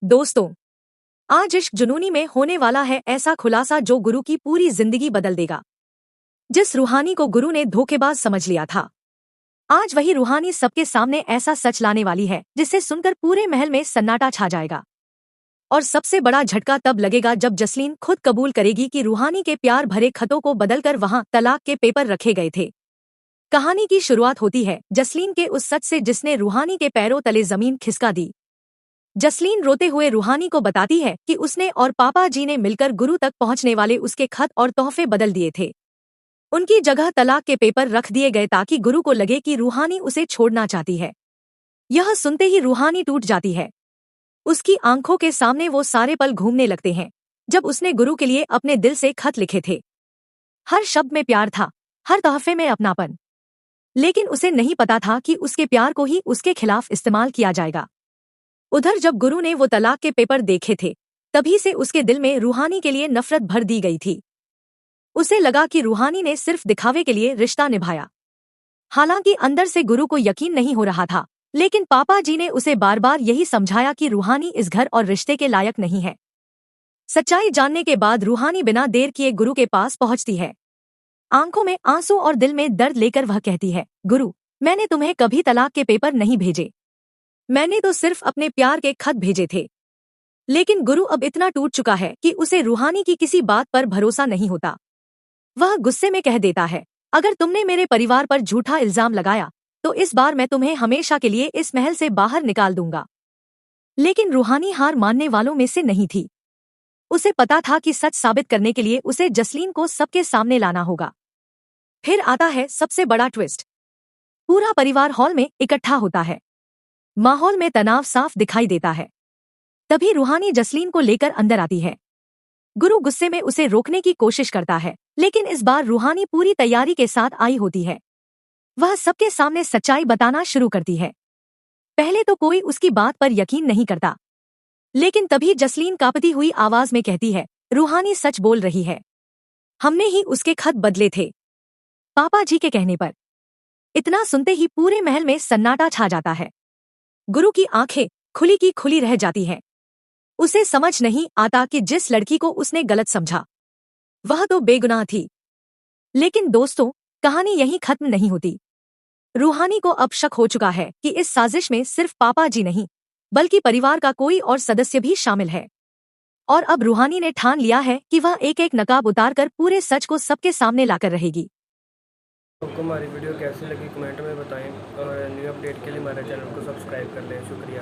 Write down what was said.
दोस्तों, आज इश्क जुनूनी में होने वाला है ऐसा खुलासा जो गुरु की पूरी जिंदगी बदल देगा। जिस रूहानी को गुरु ने धोखेबाज समझ लिया था, आज वही रूहानी सबके सामने ऐसा सच लाने वाली है जिसे सुनकर पूरे महल में सन्नाटा छा जाएगा। और सबसे बड़ा झटका तब लगेगा जब जसलीन खुद कबूल करेगी कि रूहानी के प्यार भरे खतों को बदलकर वहां तलाक के पेपर रखे गए थे। कहानी की शुरुआत होती है जसलीन के उस सच से जिसने रूहानी के पैरों तले जमीन खिसका दी। जसलीन रोते हुए रूहानी को बताती है कि उसने और पापा जी ने मिलकर गुरु तक पहुंचने वाले उसके खत और तोहफे बदल दिए थे। उनकी जगह तलाक के पेपर रख दिए गए ताकि गुरु को लगे कि रूहानी उसे छोड़ना चाहती है। यह सुनते ही रूहानी टूट जाती है। उसकी आंखों के सामने वो सारे पल घूमने लगते हैं जब उसने गुरु के लिए अपने दिल से खत लिखे थे। हर शब्द में प्यार था, हर तोहफे में अपनापन। लेकिन उसे नहीं पता था कि उसके प्यार को ही उसके खिलाफ इस्तेमाल किया जाएगा। उधर जब गुरु ने वो तलाक के पेपर देखे थे, तभी से उसके दिल में रूहानी के लिए नफरत भर दी गई थी। उसे लगा कि रूहानी ने सिर्फ दिखावे के लिए रिश्ता निभाया। हालांकि अंदर से गुरु को यकीन नहीं हो रहा था, लेकिन पापा जी ने उसे बार बार यही समझाया कि रूहानी इस घर और रिश्ते के लायक नहीं है। सच्चाई जानने के बाद रूहानी बिना देर किए गुरु के पास पहुंचती है। आंखों में आंसू और दिल में दर्द लेकर वह कहती है, गुरु, मैंने तुम्हें कभी तलाक के पेपर नहीं भेजे। मैंने तो सिर्फ अपने प्यार के खत भेजे थे। लेकिन गुरु अब इतना टूट चुका है कि उसे रूहानी की किसी बात पर भरोसा नहीं होता। वह गुस्से में कह देता है, अगर तुमने मेरे परिवार पर झूठा इल्जाम लगाया तो इस बार मैं तुम्हें हमेशा के लिए इस महल से बाहर निकाल दूंगा। लेकिन रूहानी हार मानने वालों में से नहीं थी। उसे पता था कि सच साबित करने के लिए उसे जसलीन को सबके सामने लाना होगा। फिर आता है सबसे बड़ा ट्विस्ट। पूरा परिवार हॉल में इकट्ठा होता है। माहौल में तनाव साफ दिखाई देता है। तभी रूहानी जसलीन को लेकर अंदर आती है। गुरु गुस्से में उसे रोकने की कोशिश करता है, लेकिन इस बार रूहानी पूरी तैयारी के साथ आई होती है। वह सबके सामने सच्चाई बताना शुरू करती है। पहले तो कोई उसकी बात पर यकीन नहीं करता, लेकिन तभी जसलीन कांपती हुई आवाज में कहती है, रूहानी सच बोल रही है। हमने ही उसके खत बदले थे, पापा जी के कहने पर। इतना सुनते ही पूरे महल में सन्नाटा छा जाता है। गुरु की आंखें खुली की खुली रह जाती हैं। उसे समझ नहीं आता कि जिस लड़की को उसने गलत समझा, वह तो बेगुनाह थी। लेकिन दोस्तों, कहानी यहीं खत्म नहीं होती। रूहानी को अब शक हो चुका है कि इस साजिश में सिर्फ पापा जी नहीं, बल्कि परिवार का कोई और सदस्य भी शामिल है। और अब रूहानी ने ठान लिया है कि वह एक एक नकाब उतारकर पूरे सच को सबके सामने लाकर रहेगी। आपको हमारी वीडियो कैसी लगी कमेंट में बताएं और न्यू अपडेट के लिए हमारे चैनल को सब्सक्राइब कर लें। शुक्रिया।